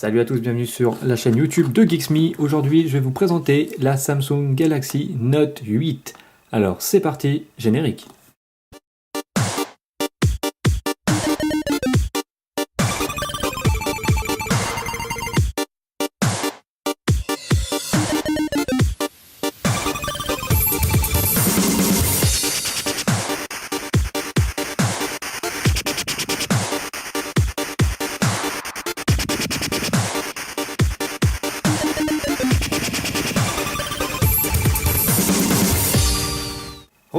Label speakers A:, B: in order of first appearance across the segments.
A: Salut à tous, bienvenue sur la chaîne YouTube de Geeksme. Aujourd'hui, je vais vous présenter la Samsung Galaxy Note 8. Alors, c'est parti, générique.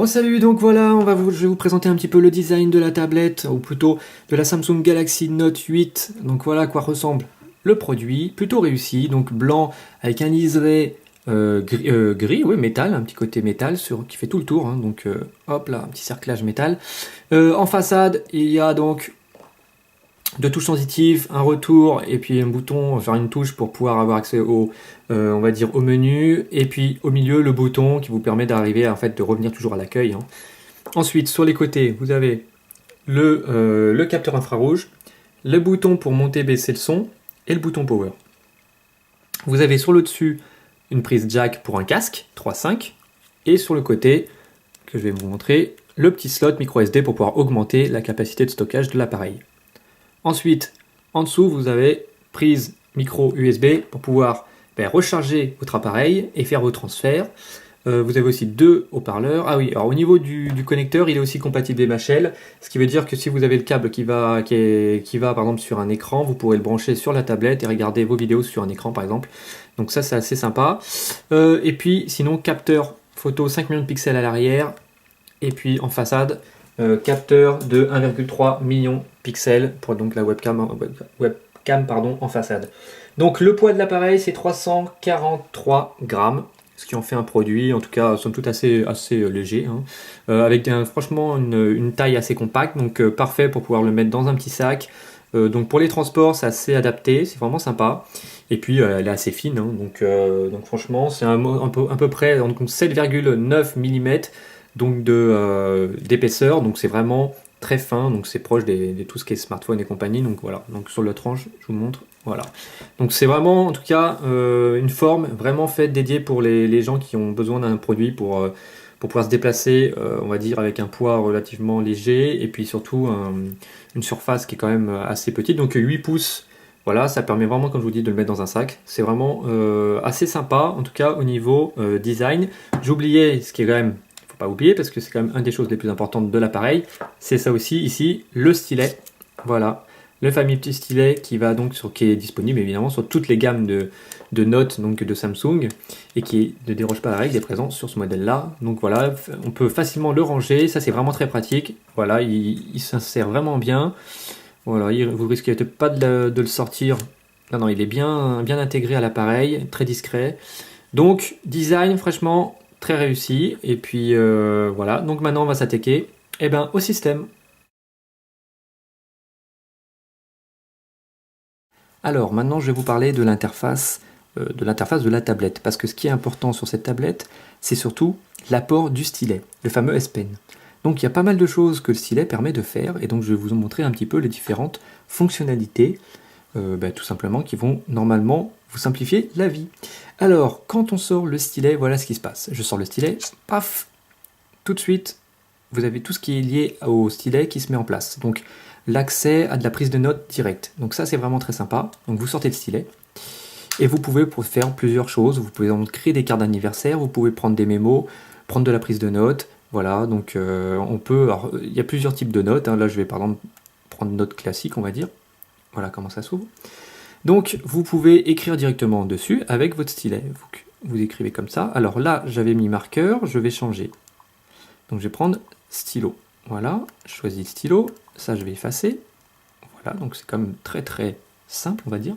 A: Salut, donc voilà, je vais vous présenter un petit peu le design de la tablette, ou plutôt de la Samsung Galaxy Note 8. Donc voilà à quoi ressemble le produit, plutôt réussi, donc blanc avec un liseré gris, ouais, métal, un petit côté métal qui fait tout le tour, hein, donc hop là, un petit cerclage métal. En façade, il y a donc deux touches sensitives, un retour et puis un bouton, enfin une touche pour pouvoir avoir accès on va dire au menu, et puis au milieu le bouton qui vous permet d'arriver en fait de revenir toujours à l'accueil. Ensuite sur les côtés vous avez le capteur infrarouge, le bouton pour monter baisser le son et le bouton power. Vous avez sur le dessus une prise jack pour un casque 3.5 et sur le côté que je vais vous montrer le petit slot micro SD pour pouvoir augmenter la capacité de stockage de l'appareil. Ensuite, en dessous, vous avez prise micro USB pour pouvoir recharger votre appareil et faire vos transferts. Vous avez aussi deux haut-parleurs. Ah oui, alors au niveau du connecteur, il est aussi compatible MHL, ce qui veut dire que si vous avez le câble qui va par exemple sur un écran, vous pourrez le brancher sur la tablette et regarder vos vidéos sur un écran par exemple. Donc ça, c'est assez sympa. Et puis sinon, capteur photo 5 millions de pixels à l'arrière. Et puis en façade, capteur de 1,3 million de pixels pour donc la webcam en façade. Donc le poids de l'appareil c'est 343 grammes, ce qui en fait un produit en tout cas somme toute assez léger, hein, avec franchement une taille assez compacte, donc parfait pour pouvoir le mettre dans un petit sac. Donc pour les transports c'est assez adapté, c'est vraiment sympa. Et puis elle est assez fine, hein, donc franchement c'est à peu près 7,9 mm donc d'épaisseur, donc c'est vraiment très fin, donc c'est proche de tout ce qui est smartphone et compagnie. Donc voilà, donc sur le tranche je vous montre, voilà, donc c'est vraiment en tout cas une forme vraiment faite dédiée pour les gens qui ont besoin d'un produit pour pouvoir se déplacer, on va dire avec un poids relativement léger et puis surtout une surface qui est quand même assez petite, donc 8 pouces. Voilà, ça permet vraiment, comme je vous dis, de le mettre dans un sac. C'est vraiment assez sympa, en tout cas au niveau design. J'oubliais, ce qui est quand même, faut pas oublier, parce que c'est quand même une des choses les plus importantes de l'appareil, c'est ça aussi, ici, le stylet. Voilà, le fameux petit stylet qui est disponible évidemment sur toutes les gammes de notes donc de Samsung, et qui ne déroge pas à la règle, est présent sur ce modèle-là. Donc voilà, on peut facilement le ranger, ça c'est vraiment très pratique. Voilà, il s'insère vraiment bien. Voilà, vous risquez peut-être pas de le sortir. Non, il est bien intégré à l'appareil, très discret. Donc, design, franchement, très réussi. Et puis, voilà. Donc maintenant, on va s'attaquer au système. Alors, maintenant, je vais vous parler de l'interface de la tablette. Parce que ce qui est important sur cette tablette, c'est surtout l'apport du stylet, le fameux S Pen. Donc il y a pas mal de choses que le stylet permet de faire, et donc je vais vous montrer un petit peu les différentes fonctionnalités, tout simplement, qui vont normalement vous simplifier la vie. Alors, quand on sort le stylet, voilà ce qui se passe. Je sors le stylet, paf, tout de suite, vous avez tout ce qui est lié au stylet qui se met en place. Donc l'accès à de la prise de notes directe. Donc ça c'est vraiment très sympa. Donc vous sortez le stylet, et vous pouvez faire plusieurs choses. Vous pouvez donc créer des cartes d'anniversaire, vous pouvez prendre des mémos, prendre de la prise de notes. Voilà, donc alors, il y a plusieurs types de notes, hein. Là je vais par exemple prendre note classique, on va dire. Voilà comment ça s'ouvre. Donc vous pouvez écrire directement dessus avec votre stylet. Vous écrivez comme ça. Alors là j'avais mis marqueur, je vais changer. Donc je vais prendre stylo. Voilà, je choisis le stylo, ça je vais effacer. Voilà, donc c'est quand même très très simple, on va dire.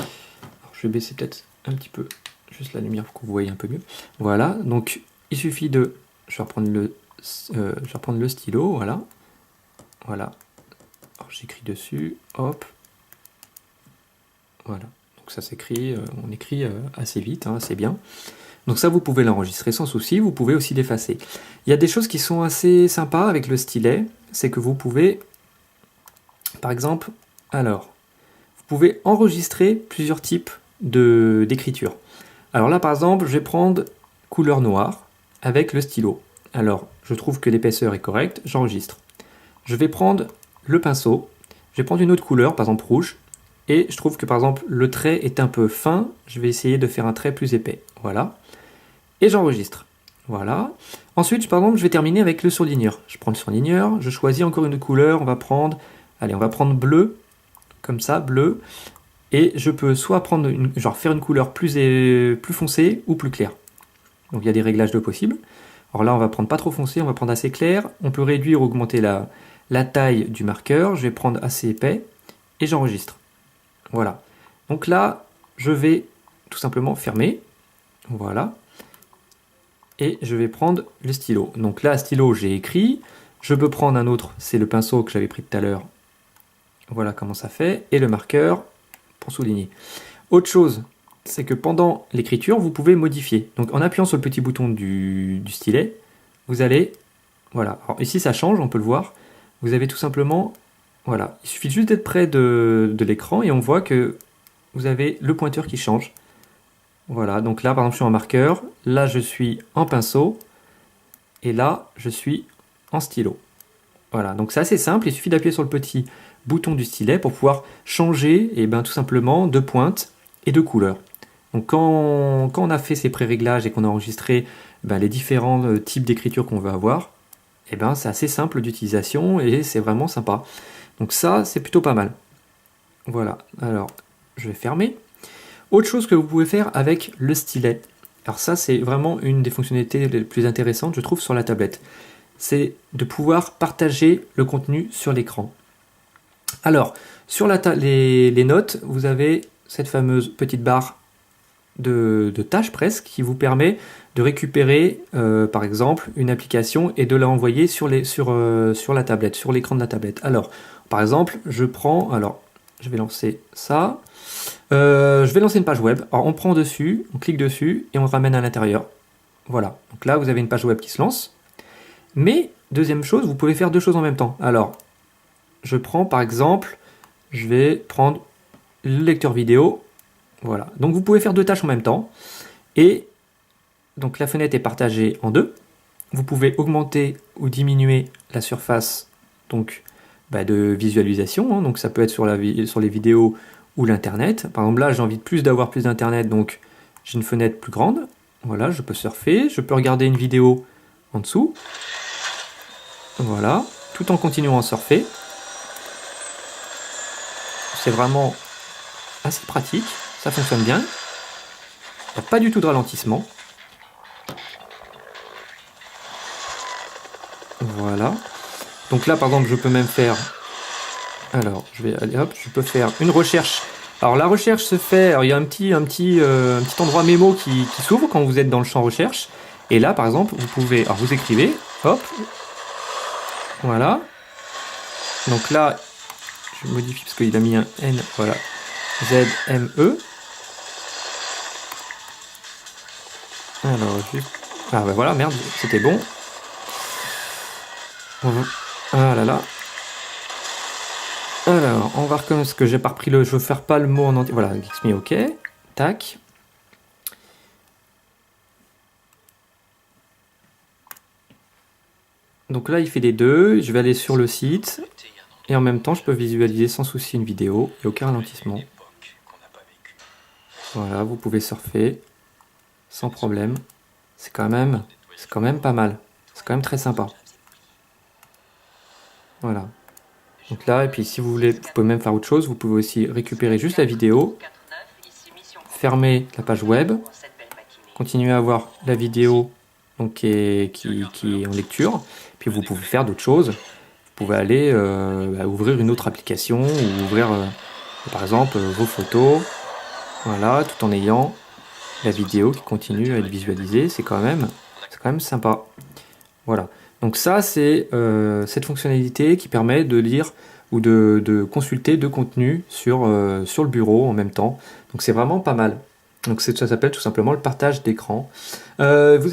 A: Alors, je vais baisser peut-être un petit peu juste la lumière pour que vous voyez un peu mieux. Voilà, donc il suffit de... Je vais reprendre le stylo, voilà. Voilà. Alors j'écris dessus, hop. Voilà. Donc ça s'écrit, on écrit assez vite, hein, assez bien. Donc ça, vous pouvez l'enregistrer sans souci, vous pouvez aussi l'effacer. Il y a des choses qui sont assez sympas avec le stylet, c'est que vous pouvez, par exemple, vous pouvez enregistrer plusieurs types d'écriture. Alors là, par exemple, je vais prendre couleur noire avec le stylo. Alors, je trouve que l'épaisseur est correcte, j'enregistre. Je vais prendre le pinceau, je vais prendre une autre couleur, par exemple rouge, et je trouve que par exemple le trait est un peu fin, je vais essayer de faire un trait plus épais. Voilà. Et j'enregistre. Voilà. Ensuite, par exemple, je vais terminer avec le surligneur. Je prends le surligneur, je choisis encore une couleur, on va prendre bleu, comme ça, bleu, et je peux soit prendre faire une couleur plus foncée ou plus claire. Donc il y a des réglages de possibles. Alors là, on va prendre pas trop foncé, on va prendre assez clair. On peut réduire, augmenter la taille du marqueur. Je vais prendre assez épais et j'enregistre. Voilà. Donc là, je vais tout simplement fermer. Voilà. Et je vais prendre le stylo. Donc là, stylo, j'ai écrit. Je peux prendre un autre, c'est le pinceau que j'avais pris tout à l'heure. Voilà comment ça fait. Et le marqueur pour souligner. Autre chose, c'est que pendant l'écriture, vous pouvez modifier. Donc en appuyant sur le petit bouton du stylet, vous allez... Voilà. Alors ici, ça change, on peut le voir. Vous avez tout simplement... Voilà. Il suffit juste d'être près de l'écran et on voit que vous avez le pointeur qui change. Voilà. Donc là, par exemple, je suis en marqueur. Là, je suis en pinceau. Et là, je suis en stylo. Voilà. Donc c'est assez simple. Il suffit d'appuyer sur le petit bouton du stylet pour pouvoir changer tout simplement de pointe et de couleur. Donc quand on a fait ces pré-réglages et qu'on a enregistré les différents types d'écriture qu'on veut avoir, c'est assez simple d'utilisation et c'est vraiment sympa. Donc ça, c'est plutôt pas mal. Voilà, alors je vais fermer. Autre chose que vous pouvez faire avec le stylet, alors ça c'est vraiment une des fonctionnalités les plus intéressantes je trouve sur la tablette, c'est de pouvoir partager le contenu sur l'écran. Alors, sur les notes, vous avez cette fameuse petite barre de tâches presque qui vous permet de récupérer par exemple une application et de la envoyer sur la tablette, sur l'écran de la tablette. Alors, par exemple, je vais lancer ça. Je vais lancer une page web. Alors, on prend dessus, on clique dessus et on ramène à l'intérieur. Voilà. Donc là, vous avez une page web qui se lance. Mais, deuxième chose, vous pouvez faire deux choses en même temps. Alors, je prends par exemple, je vais prendre le lecteur vidéo. Voilà. Donc, vous pouvez faire deux tâches en même temps. Et donc, la fenêtre est partagée en deux. Vous pouvez augmenter ou diminuer la surface de visualisation. Hein. Donc, ça peut être sur les vidéos ou l'internet. Par exemple, là, j'ai envie d'avoir plus d'internet, donc j'ai une fenêtre plus grande. Voilà, je peux surfer, je peux regarder une vidéo en dessous. Voilà, tout en continuant à surfer. C'est vraiment assez pratique, ça fonctionne bien. Il n'y a pas du tout de ralentissement. Voilà. Donc là, par exemple, je peux même faire... Alors, je peux faire une recherche. Alors, la recherche se fait... Alors, il y a un petit endroit mémo qui s'ouvre quand vous êtes dans le champ recherche. Et là, par exemple, vous pouvez... Alors, vous écrivez, hop. Voilà. Donc là, je modifie parce qu'il a mis un N. Voilà. Z-M-E. Alors, juste... Ah, voilà, merde, c'était bon. Ah là là. Alors, on va recommencer, que j'ai pas repris je veux faire pas le mot en entier. Voilà, Geeksme, ok. Tac. Donc là, il fait les deux. Je vais aller sur le site. Et en même temps, je peux visualiser sans souci une vidéo. Il n'y a aucun ralentissement. Voilà, vous pouvez surfer sans problème. C'est quand même pas mal. C'est quand même très sympa. Voilà. Donc là, et puis si vous voulez, vous pouvez même faire autre chose. Vous pouvez aussi récupérer juste la vidéo, fermer la page web, continuer à voir la vidéo donc, qui est en lecture. Puis vous pouvez faire d'autres choses. Vous pouvez aller ouvrir une autre application ou ouvrir par exemple vos photos. Voilà, tout en ayant la vidéo qui continue à être visualisée. C'est quand même sympa. Voilà. Donc ça, c'est cette fonctionnalité qui permet de lire ou de consulter deux contenus sur le bureau en même temps. Donc c'est vraiment pas mal. Donc ça s'appelle tout simplement le partage d'écran. Vous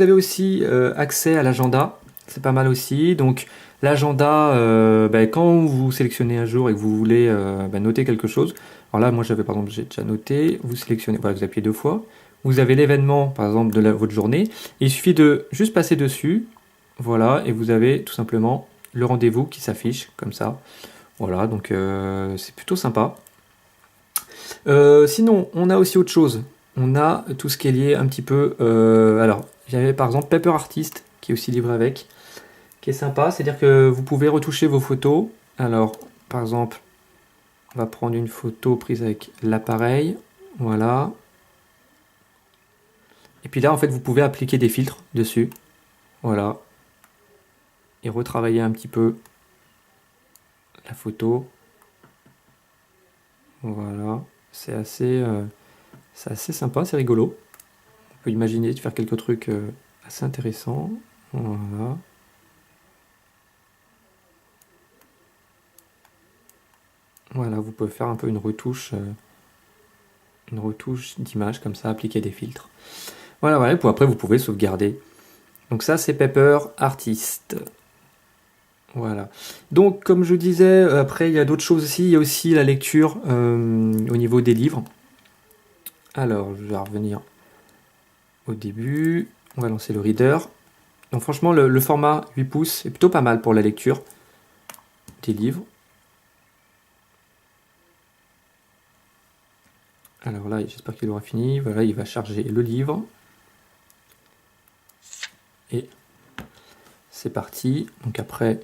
A: avez aussi accès à l'agenda. c'est pas mal aussi. Donc l'agenda, quand vous sélectionnez un jour et que vous voulez noter quelque chose, alors là moi j'avais par exemple j'ai déjà noté, vous sélectionnez, voilà, vous appuyez 2 fois, vous avez l'événement par exemple de votre journée, et il suffit de juste passer dessus, voilà, et vous avez tout simplement le rendez-vous qui s'affiche comme ça. Voilà, donc c'est plutôt sympa. Sinon, on a aussi autre chose. On a tout ce qui est lié un petit peu. Alors, j'avais par exemple Paper Artist qui est aussi livré avec, qui est sympa. C'est-à-dire que vous pouvez retoucher vos photos. Alors, par exemple, on va prendre une photo prise avec l'appareil. Voilà. Et puis là, en fait, vous pouvez appliquer des filtres dessus. Voilà. Et retravailler un petit peu la photo. Voilà. C'est assez sympa, c'est rigolo. On peut imaginer de faire quelques trucs assez intéressants. Voilà. Voilà, vous pouvez faire un peu une retouche d'image comme ça, appliquer des filtres. Voilà, voilà, et puis après vous pouvez sauvegarder. Donc ça c'est Paper Artist. Voilà. Donc comme je disais, après il y a d'autres choses aussi. Il y a aussi la lecture au niveau des livres. Alors je vais revenir au début. On va lancer le reader. Donc franchement le format 8 pouces est plutôt pas mal pour la lecture des livres. Alors là, j'espère qu'il aura fini. Voilà, il va charger le livre. Et c'est parti. Donc après,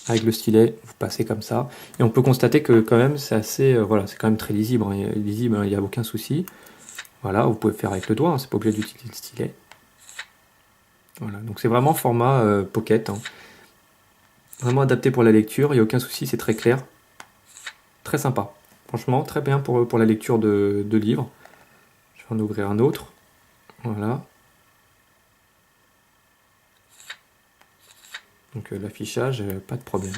A: avec le stylet, vous passez comme ça. Et on peut constater que quand même, c'est assez... voilà, c'est quand même très lisible. Lisible, il n'y a aucun souci. Voilà, vous pouvez faire avec le doigt. C'est pas obligé d'utiliser le stylet. Voilà, donc c'est vraiment format pocket. Vraiment adapté pour la lecture. Il n'y a aucun souci, c'est très clair. Très sympa. Franchement, très bien pour la lecture de livres. Je vais en ouvrir un autre. Voilà. Donc l'affichage, pas de problème.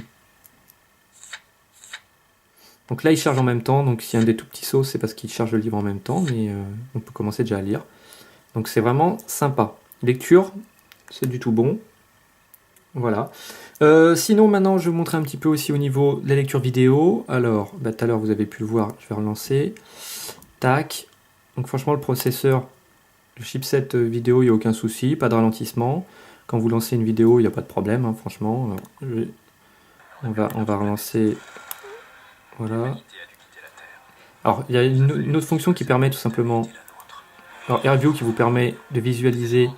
A: Donc là, il charge en même temps. Donc s'il y a un des tout petits sauts, c'est parce qu'il charge le livre en même temps. Mais on peut commencer déjà à lire. Donc c'est vraiment sympa. Lecture, c'est du tout bon. Voilà. Sinon, maintenant, je vais vous montrer un petit peu aussi au niveau de la lecture vidéo. Alors, tout à l'heure, vous avez pu le voir. Je vais relancer. Tac. Donc franchement, le processeur, le chipset vidéo, il n'y a aucun souci. Pas de ralentissement. Quand vous lancez une vidéo, il n'y a pas de problème. Hein, franchement, on va relancer. Voilà. Alors, il y a une autre fonction qui permet tout simplement... Alors, AirView qui vous permet de visualiser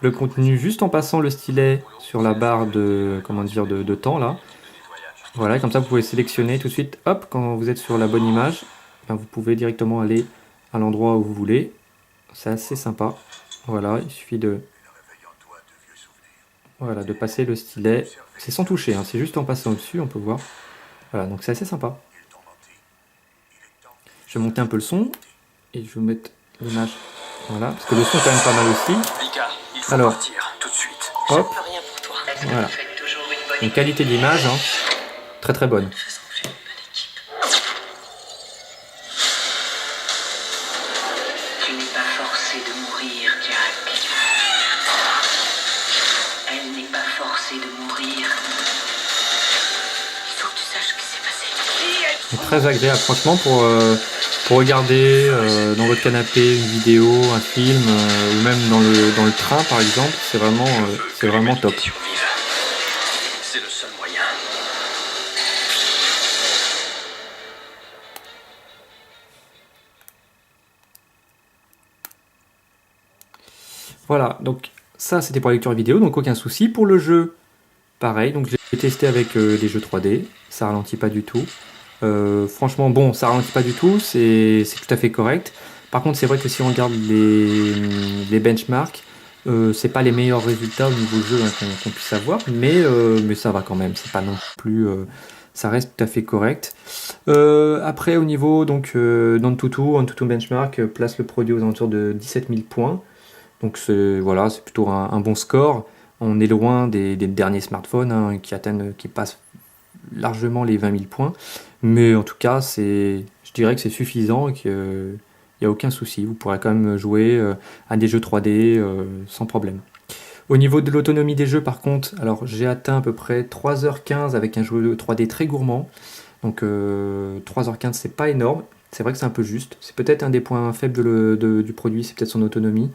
A: le contenu juste en passant le stylet sur la barre de, de temps, là. Voilà, comme ça, vous pouvez sélectionner tout de suite. Hop, quand vous êtes sur la bonne image, ben, vous pouvez directement aller à l'endroit où vous voulez. C'est assez sympa. Voilà, il suffit de... Voilà, de passer le stylet. C'est sans toucher, hein, c'est juste en passant au-dessus, on peut voir. Voilà, donc c'est assez sympa. Je vais monter un peu le son et je vais vous mettre l'image. Voilà, parce que le son est quand même pas mal aussi. Alors, hop, voilà. Une qualité d'image, hein, très très bonne.
B: Tu n'es pas forcé de mourir, Jack. Elle n'est pas forcée de mourir. Il faut que tu saches ce qui s'est passé.
A: C'est très agréable, franchement, pour regarder dans votre canapé une vidéo, un film, ou même dans le train par exemple, c'est vraiment top.
B: C'est le seul moyen.
A: Voilà, donc ça c'était pour la lecture vidéo, donc aucun souci. Pour le jeu, pareil, donc je l'ai testé avec des jeux 3D, ça ralentit pas du tout. Franchement, bon, ça ralentit pas du tout, c'est tout à fait correct. Par contre, c'est vrai que si on regarde les benchmarks, c'est pas les meilleurs résultats au niveau jeu hein, qu'on puisse avoir, mais ça va quand même, c'est pas non plus. Ça reste tout à fait correct. Après, au niveau donc d'Antutu Benchmark place le produit aux alentours de 17 000 points. Donc voilà, c'est plutôt un bon score. On est loin des derniers smartphones hein, qui passent largement les 20 000 points. Mais en tout cas, je dirais que c'est suffisant et qu'il n'y a aucun souci. Vous pourrez quand même jouer à des jeux 3D sans problème. Au niveau de l'autonomie des jeux, par contre, alors j'ai atteint à peu près 3h15 avec un jeu 3D très gourmand. Donc 3h15, c'est pas énorme. C'est vrai que c'est un peu juste. C'est peut-être un des points faibles du produit, c'est peut-être son autonomie.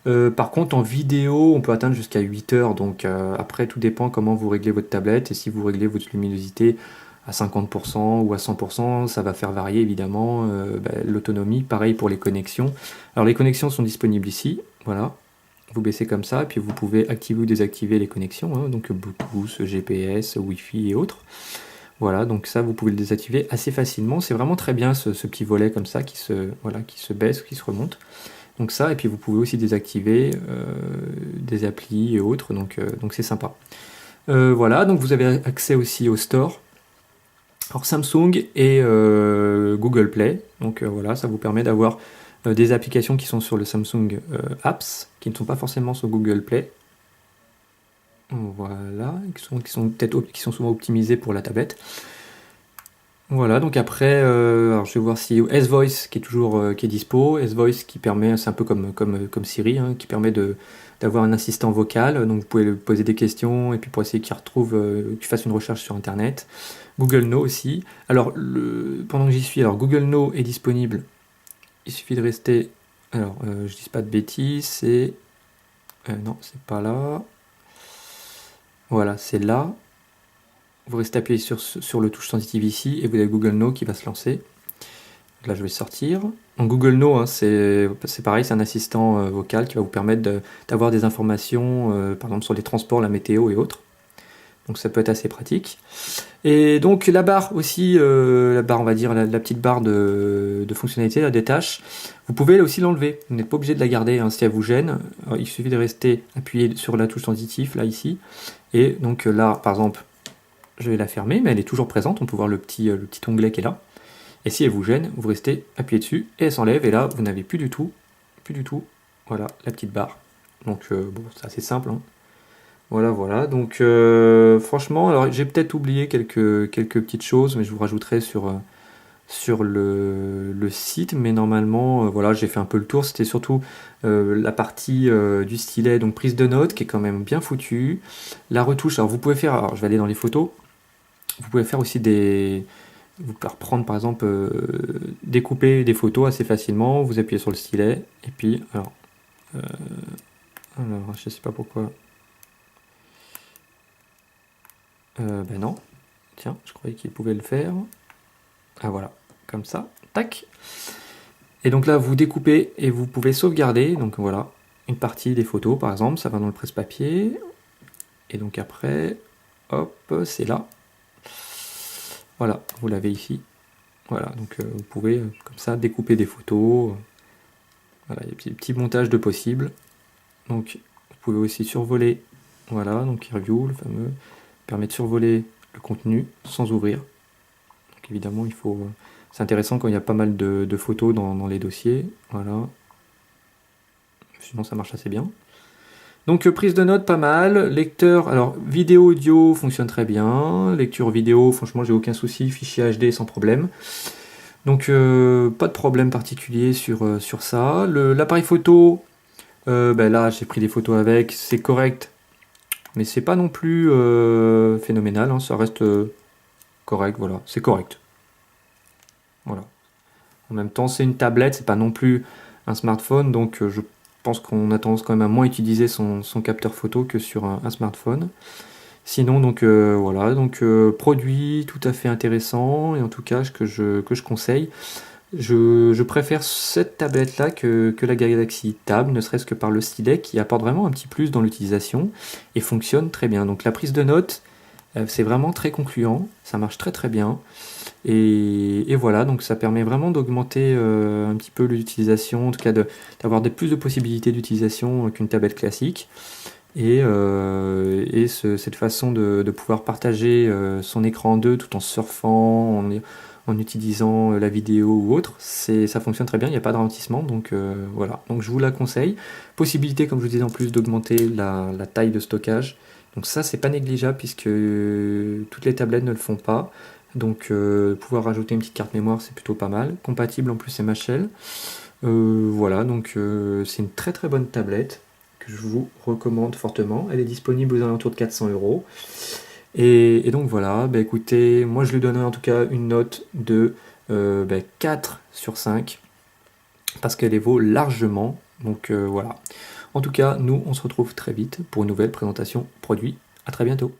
A: Par contre, en vidéo, on peut atteindre jusqu'à 8 heures. Donc après, tout dépend comment vous réglez votre tablette. Et si vous réglez votre luminosité à 50% ou à 100%, ça va faire varier évidemment l'autonomie. Pareil pour les connexions. Alors les connexions sont disponibles ici. Voilà. Vous baissez comme ça, et puis vous pouvez activer ou désactiver les connexions. Donc Bluetooth, GPS, Wi-Fi et autres. Voilà, donc ça, vous pouvez le désactiver assez facilement. C'est vraiment très bien ce petit volet comme ça qui se baisse, qui se remonte. Donc ça, et puis vous pouvez aussi désactiver des applis et autres, donc c'est sympa. Voilà, donc vous avez accès aussi au store. Alors Samsung et Google Play. Donc voilà, ça vous permet d'avoir des applications qui sont sur le Samsung Apps, qui ne sont pas forcément sur Google Play. Voilà, qui sont souvent optimisés pour la tablette. Voilà, donc après, alors je vais voir si S-Voice qui est toujours qui est dispo, S-Voice qui permet, c'est un peu comme Siri, hein, qui permet d'avoir un assistant vocal, donc vous pouvez lui poser des questions et puis pour essayer qu'il fasse une recherche sur internet. Google No aussi. Alors pendant que j'y suis, alors Google No est disponible. Il suffit de rester. Alors je dis pas de bêtises, c'est non, c'est pas là. Voilà, c'est là. Vous restez appuyé sur le touche sensitive ici et vous avez Google No qui va se lancer. Là, je vais sortir. Donc Google No, hein, c'est pareil, c'est un assistant vocal qui va vous permettre d'avoir des informations, par exemple sur les transports, la météo et autres. Donc ça peut être assez pratique. Et donc la barre aussi, la barre, on va dire, la petite barre de fonctionnalité, des tâches, vous pouvez aussi l'enlever. Vous n'êtes pas obligé de la garder hein, si elle vous gêne. Alors, il suffit de rester appuyé sur la touche sensitive, là, ici. Et donc là, par exemple, je vais la fermer, mais elle est toujours présente. On peut voir le petit onglet qui est là. Et si elle vous gêne, vous restez appuyé dessus et elle s'enlève. Et là, vous n'avez plus du tout, voilà, la petite barre. Donc bon, c'est assez simple. Hein. Voilà. Donc franchement, alors j'ai peut-être oublié quelques petites choses, mais je vous rajouterai sur le site. Mais normalement, voilà, j'ai fait un peu le tour. C'était surtout la partie du stylet, donc prise de notes, qui est quand même bien foutue. La retouche, alors vous pouvez faire, alors je vais aller dans les photos. Vous pouvez faire aussi vous pouvez reprendre par exemple, découper des photos assez facilement, vous appuyez sur le stylet, et puis, alors je sais pas pourquoi. Ben non, tiens, je croyais qu'il pouvait le faire. Ah voilà, comme ça, tac. Et donc là, vous découpez et vous pouvez sauvegarder, donc voilà, une partie des photos par exemple, ça va dans le presse-papier. Et donc après, hop, c'est là. Voilà, vous l'avez ici. Voilà, donc vous pouvez comme ça découper des photos. Voilà, il y a des petits montages de possibles. Donc vous pouvez aussi survoler, voilà, donc Review, le fameux, permet de survoler le contenu sans ouvrir. Donc évidemment, c'est intéressant quand il y a pas mal de photos dans les dossiers. Voilà. Sinon, ça marche assez bien. Donc prise de notes, pas mal. Lecteur, alors vidéo, audio fonctionne très bien. Lecture vidéo, franchement, j'ai aucun souci. Fichier HD sans problème. Donc pas de problème particulier sur ça. L'appareil photo, là j'ai pris des photos avec, c'est correct, mais c'est pas non plus phénoménal, hein, ça reste correct, voilà, c'est correct. Voilà. En même temps, c'est une tablette, c'est pas non plus un smartphone, donc je pense qu'on a tendance quand même à moins utiliser son capteur photo que sur un smartphone. Sinon, donc voilà, donc produit tout à fait intéressant, et en tout cas que je conseille. Je préfère cette tablette-là que la Galaxy Tab, ne serait-ce que par le stylet qui apporte vraiment un petit plus dans l'utilisation et fonctionne très bien. Donc la prise de notes, c'est vraiment très concluant, ça marche très très bien. Et voilà, donc ça permet vraiment d'augmenter un petit peu l'utilisation, en tout cas d'avoir plus de possibilités d'utilisation qu'une tablette classique. Et cette façon de pouvoir partager son écran en deux tout en surfant, en utilisant la vidéo ou autre, ça fonctionne très bien, il n'y a pas de ralentissement, donc voilà, donc je vous la conseille. Possibilité, comme je vous disais en plus, d'augmenter la taille de stockage, donc ça c'est pas négligeable puisque toutes les tablettes ne le font pas, donc pouvoir rajouter une petite carte mémoire c'est plutôt pas mal, compatible en plus MHL. Voilà, donc c'est une très très bonne tablette. que je vous recommande fortement. Elle est disponible aux alentours de 400 euros. Et donc voilà, bah écoutez, moi je lui donnerai en tout cas une note de 4 sur 5 parce qu'elle les vaut largement. Donc voilà. En tout cas, nous on se retrouve très vite pour une nouvelle présentation produit. À très bientôt.